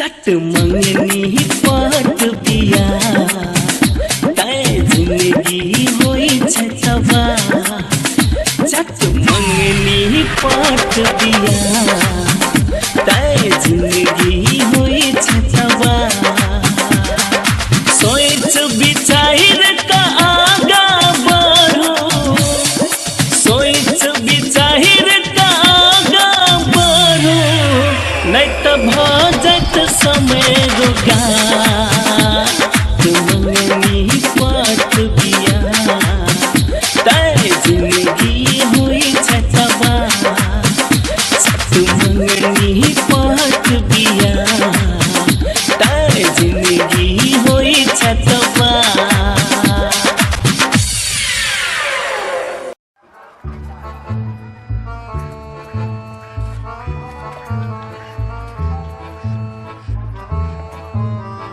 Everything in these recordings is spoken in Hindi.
चट मंगनी पट बिया तय जिंदगी होई छै तबाह। चट मंगनी पट बिया तय जिंदगी होई छै तबाह। सोच विचार का आगा बढ़ो, सोच विचार का आगा बढ़ो, नहीं तो भजत समय रुका। मंगनी पट बिया तय जिंदगी हुई छै तबाह। मंगनी पट बिया तय जिंदगी हुई छै तबाह।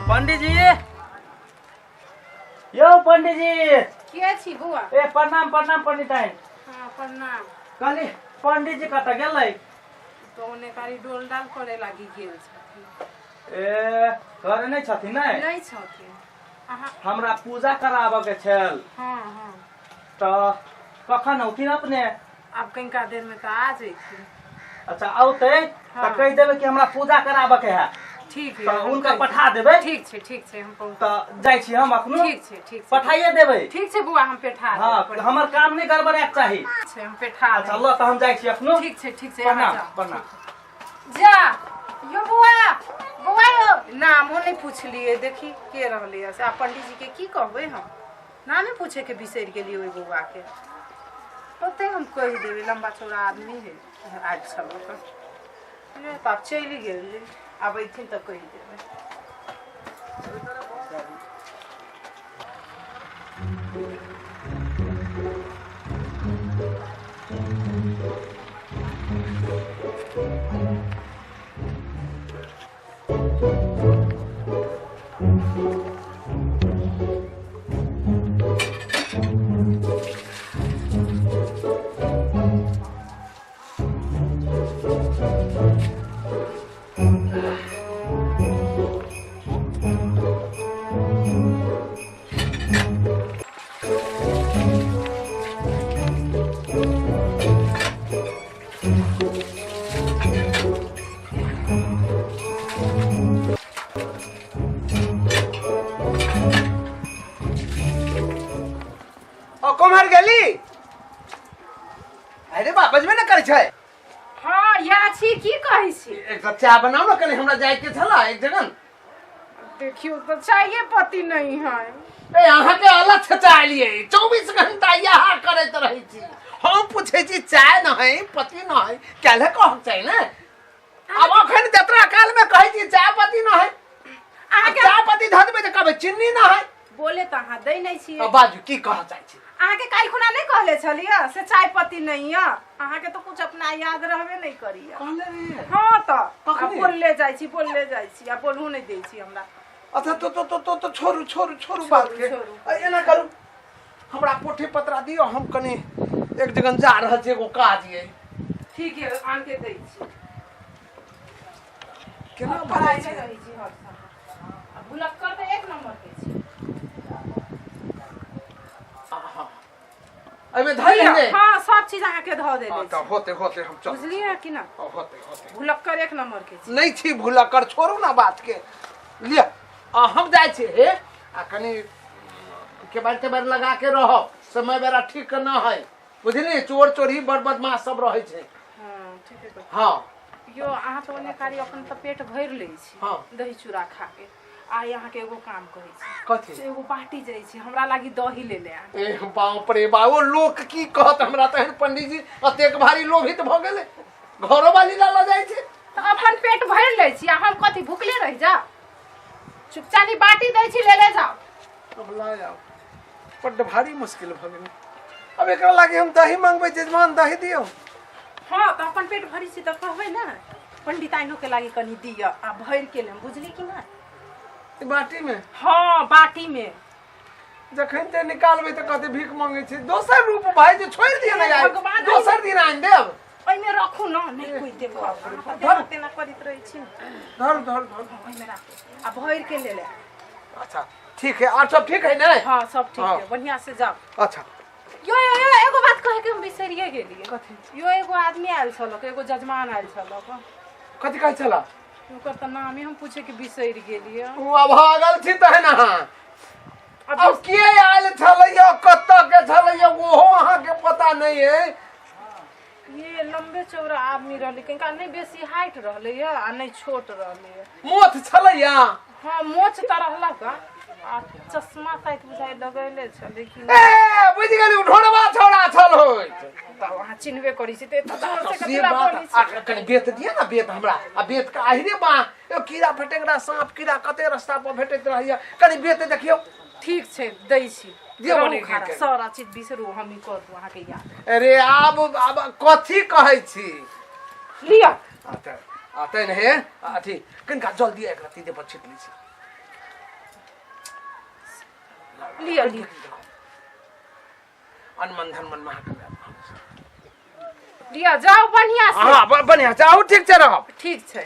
पंडित जी, यो पंडित जी, के छी बुआ? ए प्रणाम प्रणाम पंडित आई। हाँ प्रणाम। कहली पंडित जी कत गेलै? तो ओने कारी डोल डाल करे लागी गेल छथिन। ए घर नहीं छथिन नै? नहीं छथिन। अहाँ हमरा पूजा कराबे के छल। हाँ हाँ। तो कखन औथिन अपने? अब कनिका देर में तो आ जैथिन। अच्छा औते हाँ। तो कह देबे कि हमरा पूजा कराबे के है। ठीक है। तो उनका पठा देबे। ठीक छै हम पहुँच। तो जाय छी हम अखनो। ठीक छै पठाइए देबे। ठीक छै बुआ, हम पेठा देब। हां हमर काम नहीं गड़बड़ाक चाही। छै हम पेठा देब। अच्छा लो तो हम जाय छी अखनो। ठीक छै प्रणाम जा प्रणाम। जा। यो बुआ, बुआ यो नामो नहीं पूछलिए, देखी के रहले से। आ पंडित जी के की कहबे हम? नामे पूछे के बिसर गेलिए ओइ बुआ के। ओते हम कह देबे, लंबा चौड़ा आदमी है आज सब ने तो अब चली गेल। अब अइथिन तो कह देबे। कमर गेली? अरे बा बजबे न करे छै। हां या छी, की कहै छी? एक कप चाय बनाओ न, कने हमरा जाय के छला एक जगह। देखियो तो चाहिए पति नहीं है। ए अहाँ के अलग से चाय लिए 24 घंटा यहाँ करैत रहै छी। हम पूछे छी चाय न है, पति न है, काल्हे कहब चाही ने। अब अखन जतरा काल में कहै छी चाय पति न है। अहाँ के चाय पति ध देबै त कहबै चीनी न है। बोले त अहाँ दै नहीं छी। अब बाजू की कह चाहै छी? अहाँ के काल खुना नहीं कहले छलिए से चाय पत्ती नहीं है। अहाँ के तो कुछ अपना याद रहबे नहीं करिए। कहले रे। हां तो कखनी? बोलले जाइ छी आ बोलहु नहीं दै छी हमरा। अच्छा तो छोरू बात के। छोड़ू। एना करू, हमरा पोठी पत्रा दियो, हम कनी एक जगह जा रहल छी, एगो काज ये। ठीक है, आन के दै छी। केना पढ़ाई बात छै? रही छी हर समय। आ भुलक्कर तो एक नंबर के छी। एमे धइ लेंगे। हां सब चीज अहाँ के ध देले हां छी। त होते हम चल। बुझलिए कि ना? होते भुलक्कर एक नंबर के छी। नहीं छी भूला कर, छोड़ू ना बात के। लिया हम जाय छी हे आ कनी के बार लगा के रहो, समय बेरा ठीक न है। बुझली, चोर चोरी बड़ बदमाश सब रहे छै। हां ठीक है। हां यो अहाँ तो ओने कारी अपन त पेट भर ले छी। हाँ। दही चूड़ा खा के। आ यहाँ के एगो काम करै छी। कथी? से एगो बाटी जाइ छी, हमरा लागी दही ले ले आ। ए बाप रे बाबू, लोक की कहत हमरा तहन पंडित जी अतेक भारी लोभित भ गेले, घरो वाली ला जाय छै। त अपन पेट भर ले छी, आ हम कथी भूखले रह जा? चुपचानी बाटी दै छी, ले ले जाओ। अब ला जाओ, बड्ड भारी मुश्किल भ गेलै। अब एकरा लागी हम दही मांगबै, जजमान दही दियो। हाँ तो अपन पेट भरी छी त कहबै ना, पंडिताइनो के लागी कनी दिय आ भर के लेम, बुझली कि ना? बाटी में? हाँ बाटी में। जखन ते निकालबै त कहते भीख मांगे छी। दोसर रूप भाई जे छोड़ दिए ना यार, भगवान दोसर दिन आन देब। ओइमे रखू न नहीं कोई देबो धर तेना करित रहै छी धर धर धर ओइमे राखू आ भइर के ले ले अच्छा ठीक है और सब ठीक है ना हां सब ठीक हाँ। है बढ़िया से जाओ अच्छा यो एगो बात कहे के हम बिसरिए गेलिए कथि यो एगो आदमी आयल छलक एगो जजमान आयल छलक कथि कहै छला ओकर त नाम ही हम पूछे के बिसरि गेलिए वो भागल छी त है ना अब के आयल छलैया कत के छलैया ओहो अहाँ के पता नहीं है ये लंबे चौड़ा आदमी रहले कनका नहीं बेसी हाइट रहले या आ नहीं छोट रहले मोथ छलैया हां मोछ त रहला का आ चश्मा साइड बुझाइ लगैले छ लेकिन ए बुझ गेली ढोड़वा छोड़ा छल होय त वहां चिन्हबे करी छी ते जोर से से कतरा बात बोली छी कनी बेत दिए ना बेत हमरा आ बेत का आहिरे बा ए कीड़ा फटेंगरा सांप कीड़ा कते रास्ता पर भेटैत रहैया कनी बेत देखियो ठीक छै दै छी दियौ रहू बने खारा, के। सारा चीज बिसरू हम ही कर दू अहाँ के याद अरे अब कथी कहै छी लिया आते नहीं अथी कनका जल्दी एक रत्ती दे पर छिटली छी लिया लिया अनमन धन मन लिया जाओ बढ़िया से हां बढ़िया जाओ ठीक छै रहब ठीक छै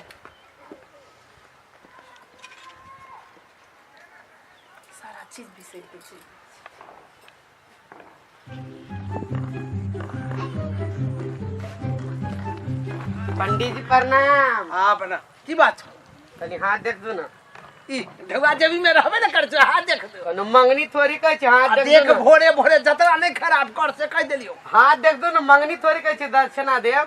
सारा चीज बिसरि गेल छी पंडित जी प्रणाम। हां बना की बात छ तनी हाथ देख दो ना। ई ढवा जेबी में रहबे न कर छ हाथ देख दो कोनो मंगनी थोड़ी कह छ हाथ देख देख दो ना। भोरे भोरे जतरा नहीं खराब कर से कह देलियो हाथ देख दो ना मंगनी थोड़ी कह छ दक्षिणा देव।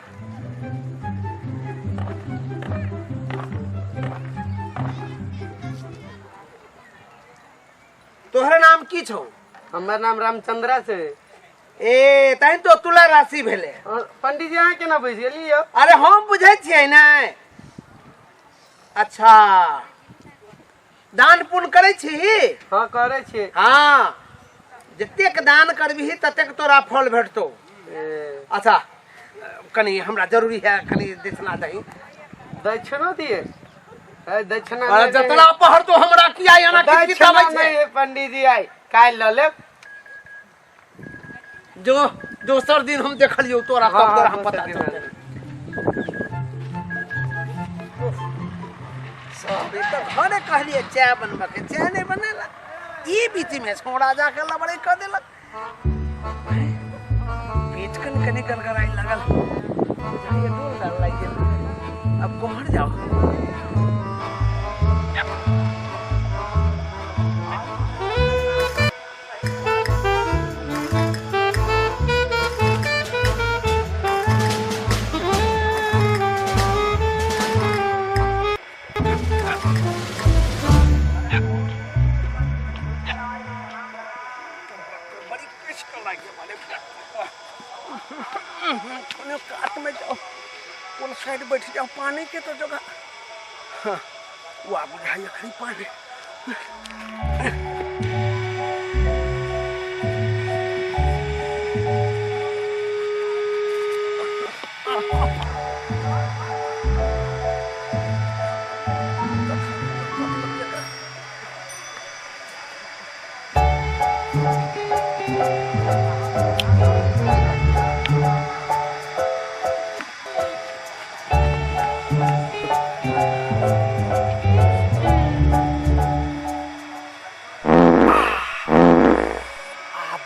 तोहर नाम की छौ हमर नाम रामचंद्रा से। ए तै तो तुला राशि भेले और पंडित जी अहाँ केना बुझ गेलियो? अरे हम बुझै छियै नै अच्छा दान पुण्य करै छी हाँ करे छी। हाँ जतेक दान करबिही ततेक तोरा फल भेटतौ ए, अच्छा कनी हमरा जरूरी है कनी दक्षिणा दही दक्षिणा दिए? ए, दक्षिणा अरे नहीं देंगे। जतरा पहर तो हमरा किया एना की दक्षिणा किताबै नहीं छै है पंडित जी आई काल ल लेब। जो दोसर दिन हम देखलियो तोरा हाँ, कब तोरा हाँ, हम पता दोसर दिन चलतै सब तो घरे कहलिए चाय बनबा के चाय नहीं बनेला ई बीच में छोड़ा जाके लबड़े कर देलक पेट कन कने गलगलाई लगल जाइए डोल डाल लाइए अब कोहर जाओ बड़ी कृष्ण लागे माने कोने काट में जाओ कोन साइड बैठ जाओ पानी के तो जगह हाँ, वो आ बुझाइए खरी पानी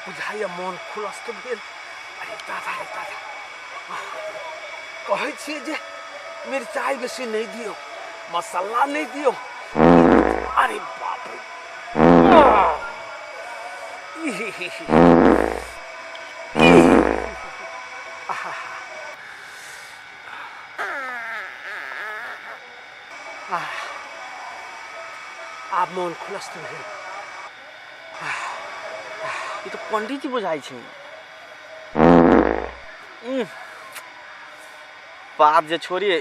बुझाइए मन खुलस के भेल अरे दादा कहै छियै जे मिरचाई बेसी नहीं दियो मसाला नहीं दियो अरे बाप रे आप मन खुलस के भेल ये तो पंडित जी बुझाई छै बाप जे छोड़िए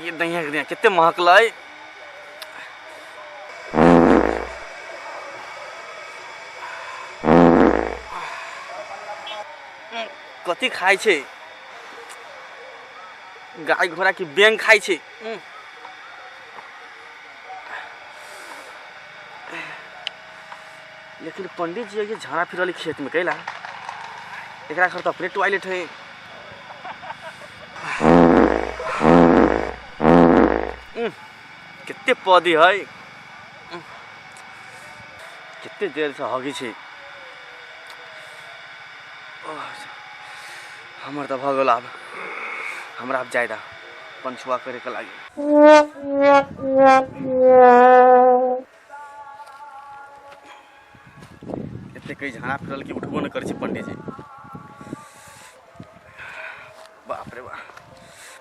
ये दहिया के कितने महकलै कथी खाई छै गाय घोड़ा की बैंग खाई छै लेकिन पंडित जी ये झाड़ा फिरल खेत में कैला एकरा घर तो अपने टॉयलेट है। कितने पौधे है, कितने देर से हगी छे। हमर तो भगल अब हमरा अब जायदा पंचुआ करे के लागी। एते कई झाड़ा फिरल की उठबो न करे छे पंडित जी। बाप रे बाप,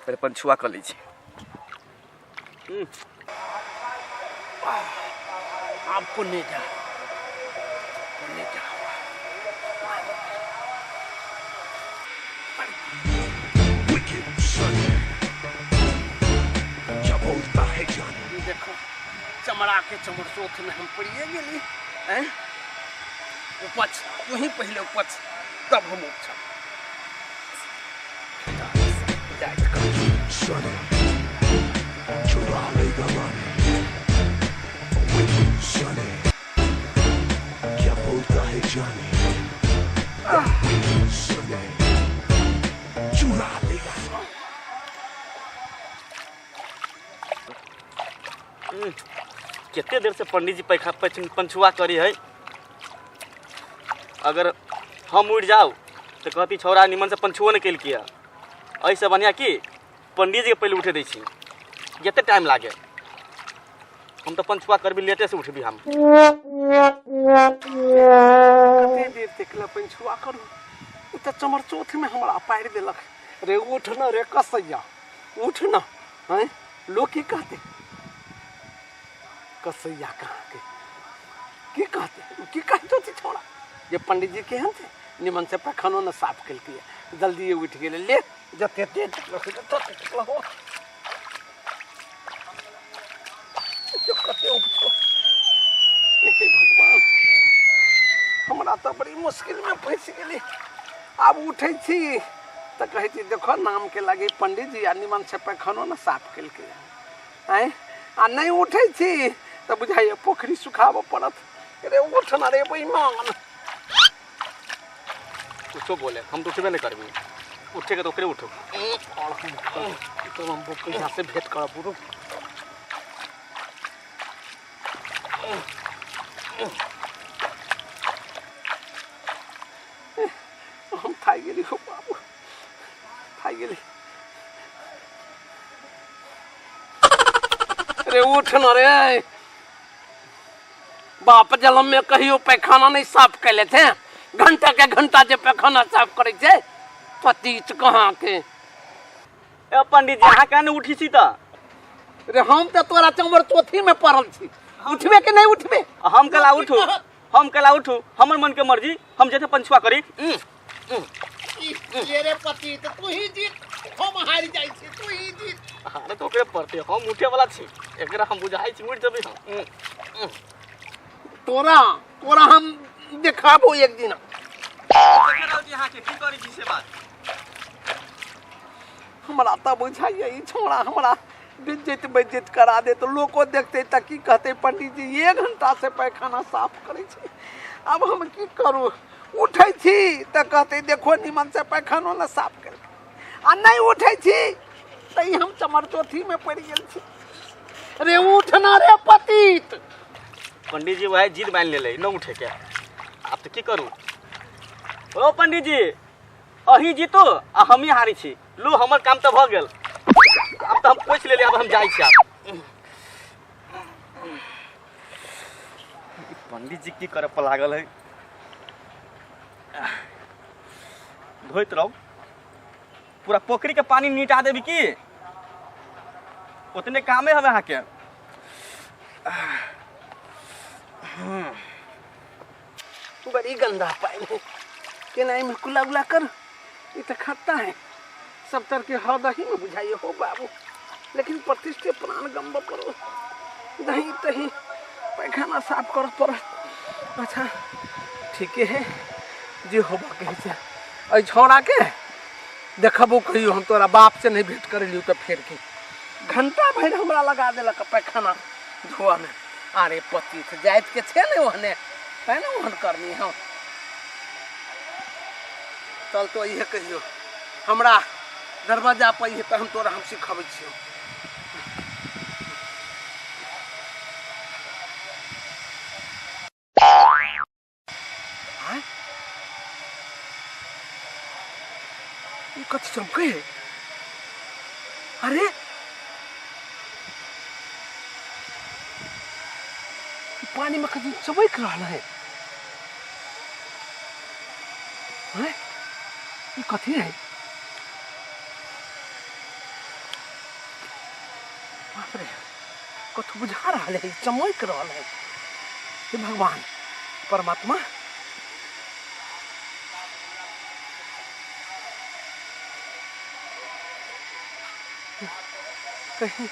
पहले पंचुआ कर ली छे। आप पुण्य जा, पुण्य जा। देखो चमड़ा के चमरचोथ में हम पड़िए गेली हैं। उपच तू ही पहले उपच, तब हम उपच। कितने देर से पंडित जी पंचुआ करी है। अगर हम उड़ जाओ तो कहती छौरा निमन से पंचुआ नहीं कैल किया। ऐसे बढ़िया कि पंडित जी के पहले उठे दी छी, जितने टाइम लागे। हम तो पंचुआ कर भी लेटे से उठबी। हम कते देर तकला पंचुआ करू, उ त चमरचोथ में हमरा पारि देलक। रे उठ न रे कसैया, उठ न। हैं लोग की कहते कसैया कहाँ के की कहते, की कहतो थी छोड़ा। ये पंडित जी केहन थे, निमन से पैखानो न साफ कल किया, जल्दी ये उठ गेले। ले जते देर तकला हो जो कते उठो। हे भगवान, हमरा तो बड़ी मुश्किल में फंस गेली। अब उठे छी तो कहे छी देखो नाम के लगे पंडित जी, निमन से पैखानो न साफ कल के हैं। आ नहीं उठे छी तो बुझाइए पोखरी सुखाव पड़त। अरे उठ ना रे बेईमान। कुछो बोले हम तो उठबे नहीं करबी। उठेगा तो ओकरे उठो। तो हम यहाँ से भेंट कर बुरो। हम थाई गेली हो बाबू, थाई गेली। अरे उठ न रे बाप, जलम में कहियो पैखाना नहीं साफ कर लेते। घंटा के घंटा जे पैखाना साफ करे छे, पतित कहाँ के। ए पंडित जी यहाँ कहने उठी छी तो। रे हम तो तोरा चमर चौथी में पड़ल छी, उठबे के नहीं उठबे। हम कला उठू, हम कला उठू, हमर मन के मर्जी। हम जैसे पंचुआ करी। ये रे पतित तू ही जीत, हम हार जाई छी, तू ही जीत। अरे तो ओकरे पड़ते हम उठे वाला छी। एकरा हम बुझाई छी उठ जबी हम। तोरा तोरा हम दिखाबो एक दिन। यहाँ के की करी छी से बात। हमरा तो बुझाइए ई छोड़ा हमरा बेइज्जत करा दे तो लोगों देखते त की कहते पंडित जी 1 घंटा से पैखाना साफ करे छी। अब हम की करू, उठे छी त कहते देखो निमन से पैखानो न साफ कर। आ नहीं उठे छी त हम चमरचोथी में पड़ गेल छी। रे उठ ना रे पतित। पंडित जी वह जिद मान ले न उठे के। अब तो की करू। ओ पंडित जी अही जीतो आ हम ही हारी छी। लू हमर काम तो भ गेल। अब तो हम पूछ ले, अब हम जाई छी। आप पंडित जी की करे पर लागल है। धोइत रहो, पूरा पोखरी के पानी नीटा देवी की उतने कामे हवे यहाँ के। बड़ी गंदा पानी है के नहीं में कुला उला कर। ये तो खट्टा है, सब तरह के हर दही में बुझाइए हो बाबू। लेकिन प्रतिष्ठे प्राण गंब करो, दही तही पैखाना साफ कर पर। अच्छा ठीक है जे होबा के छोड़ा के देखबो कहियो। हम तोरा बाप से नहीं भेंट कर लियो तो फेर के घंटा भर हमरा लगा देलक पैखाना धोआ में। अरे पति से जाइत के छे ने ओहने है ना, ओहन करनी हम चल तो ये कहियो हमरा दरवाजा पर ये तो हम तोरा हम सिखाबै छियो। ये कथी चमके है? अरे पानी में कभी चमक रहा है। ये कथी है? बाप रे कथू बुझा रहा है, चमक रहा है। हे भगवान परमात्मा कहीं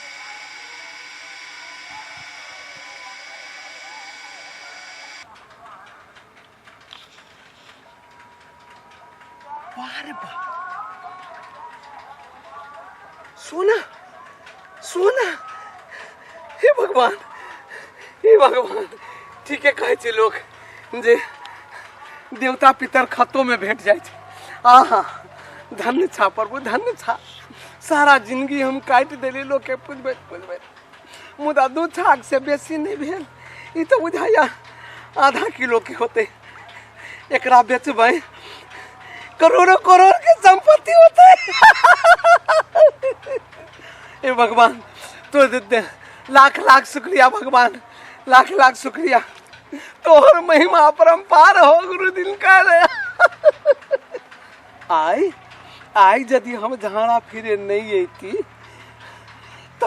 वाह रे वाह, सोना सोना, हे भगवान हे भगवान, ठीक है कहे छे लोग जे देवता पितर खतो में भेट जाए छे। आहा धन्य छा प्रभु धन्य छा। सारा जिंदगी हम काट देली लोग के पुजबे मुदा 2 छाक से बेसी नहीं भेल। ई तो बुझाया आधा किलो के होते। एकरा बेचबै करोड़ों करोड़ के संपत्ति होते। हे भगवान तो लाख लाख शुक्रिया भगवान, लाख लाख शुक्रिया। तोहर महिमा अपरंपार हो गुरु दिन का। आई यदि हम झाड़ा फिरे नहीं अती तो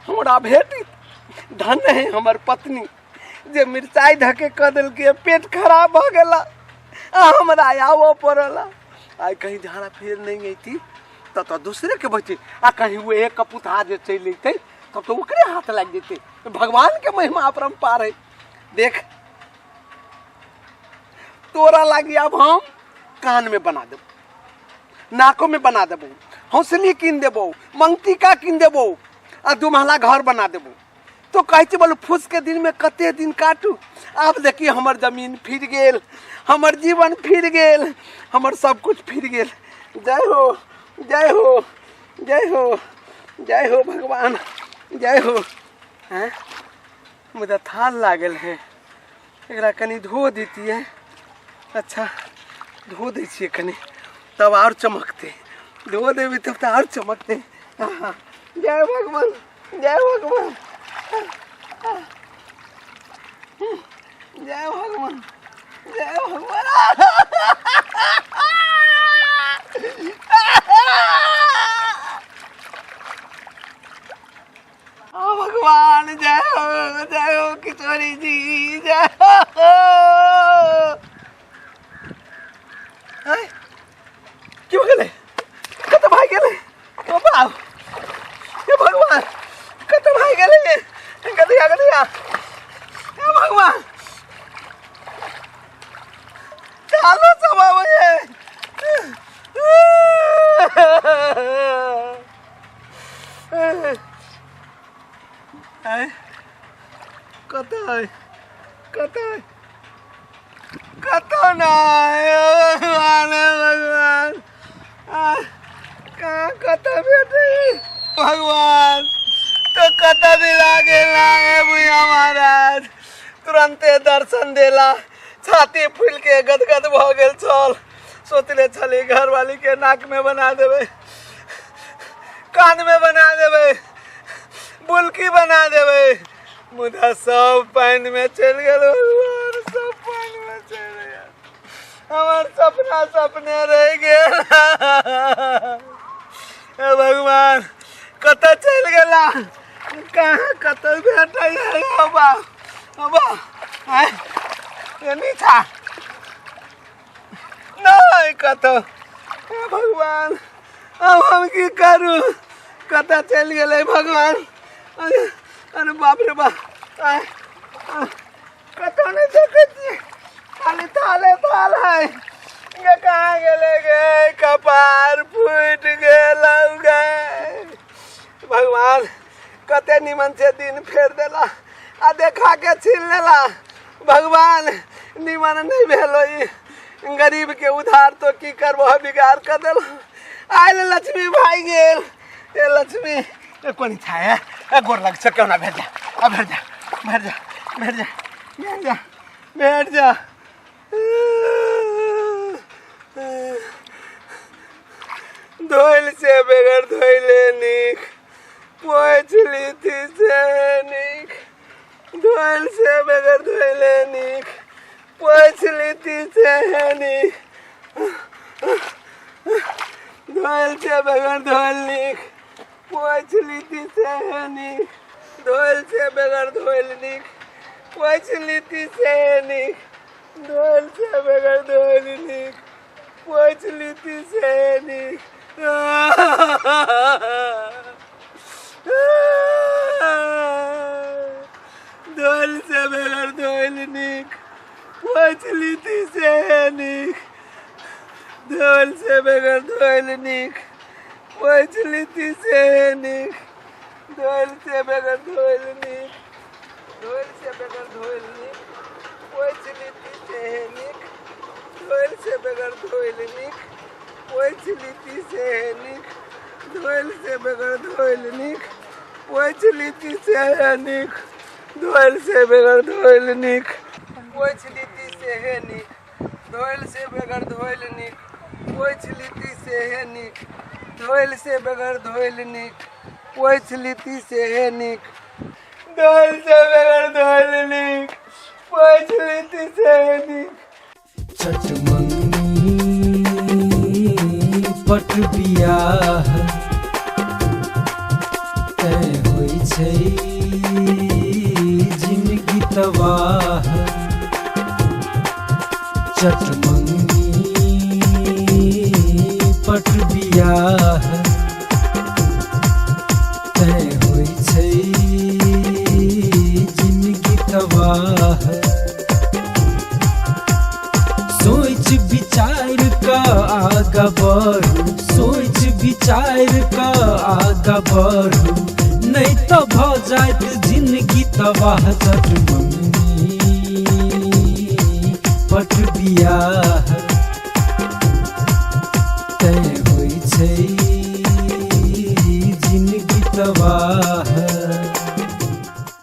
हमरा भेटी। धन्य है हमर पत्नी जे मिर्चाई धके क दिल के पेट खराब हो गला हमरा आव पड़ला। आई कहीं झाड़ा फिर नहीं अती तो दूसरे के बचे आ कहीं वो एक कपुता जे चल अते तब तो ओकरे हाथ लग जेते। भगवान के महिमा अपरंपार है। देख तोरा लागी अब हम कान में बना देबो, नाकों में बना देबो, हौसली किन देबो, मंगटिका किन देबो आ 2 महला घर बना देबो। तो कहते बोलो फूस के दिन में कते दिन काटू। अब देखिए हमर जमीन फिर गेल, हमर जीवन फिर गेल, हमर सब कुछ फिर गेल। जय हो जय हो जय हो जय हो भगवान जय हो। हैं मुझे थाल लागल है, एकरा कनी धो देती है। अच्छा धो दै छियै कनी तब और चमकते, धो देवी तब तो और चमकते। जय भगवान जय भगवान जय भगवान जय भगवान। भगवान जय हो किशोरी जी जय हो। क्यों गेले कत भाई गेले बाबा, हे भगवान कत भाई गेले गलिया गलिया। हे भगवान चालो सब आवे कत है कत है कत ना भगवान भगवान कहाँ कत बेटे भगवान तो कत भी लागे लागे भैया महाराज तुरंते दर्शन देला। छाती फूल के गदगद भ गेल चल। सोचले छली घर वाली के नाक में बना देवे, कान में बना देवे, बुलकी बना देवे, मुदा सब पानी में चल गल भगवान, सब पानी में चल गया। हमार सपना सपने रह गए। भगवान कत चल गला, कहाँ कत भेट बाबा बाबा नहीं था नहीं कत। भगवान अब हम की करू, कत चल गए भगवान। अरे बाप रे बाप कत नहीं देखती खाली थाले थाल है। कहाँ गेले गए कपार फूट गए। भगवान कते निमन से दिन फेर देला आ देखा के छीन लेला। भगवान निमन नहीं भेलो गरीब के उधार तो की करबो बिगाड़ कर देल आइल लक्ष्मी भाई गेल ए लक्ष्मी ए कोनी छाया ए गोर लग छ केना भेट जा अब भेट जा भेट जा भेट जा भेट जा भेट जा धोइल से बगैर धोइले निक पोछली थी से निक धोइल से बगैर धोइले निक पोछली थी से निक धोइल से बगैर धोइल निक पोछली थी से निक धोइल से बगैर धोइल निक पोछली थी से निक धोइल से बगैर धोइल निक पोछली थी से निक धोइल से बगैर धोइल निक पोछली थी से निक धोइल से बगैर धोइल निक पोछली थी से निक धोइल से बगैर धोइल निक धोइल से बगैर धोइल निक पोछली थी से निक धोइल से बगैर धोइल निक पोछली थी से निक धोइल से बगैर धोइल निक पोछली थी से निक धोइल से बगैर धोइल निक पोछली थी से निक धोइल से बगैर धोइल निक पोछली थी से निक धोइल से बगैर धोइल निक पोछली थी से निक धोइल से बगैर धोइल निक पोछली थी से निक छठ मंगनी पट बियाह तय होइ छै जिंदगी तबाह छठ मंगनी पट बियाह तय होइ छै जिंदगी तबाह सोच विचार का आगा बढ़ू सोच विचार का आगा बढ़ू नहीं तो भ जात जिंदगी तबाह छठ मंगनी पट बियाह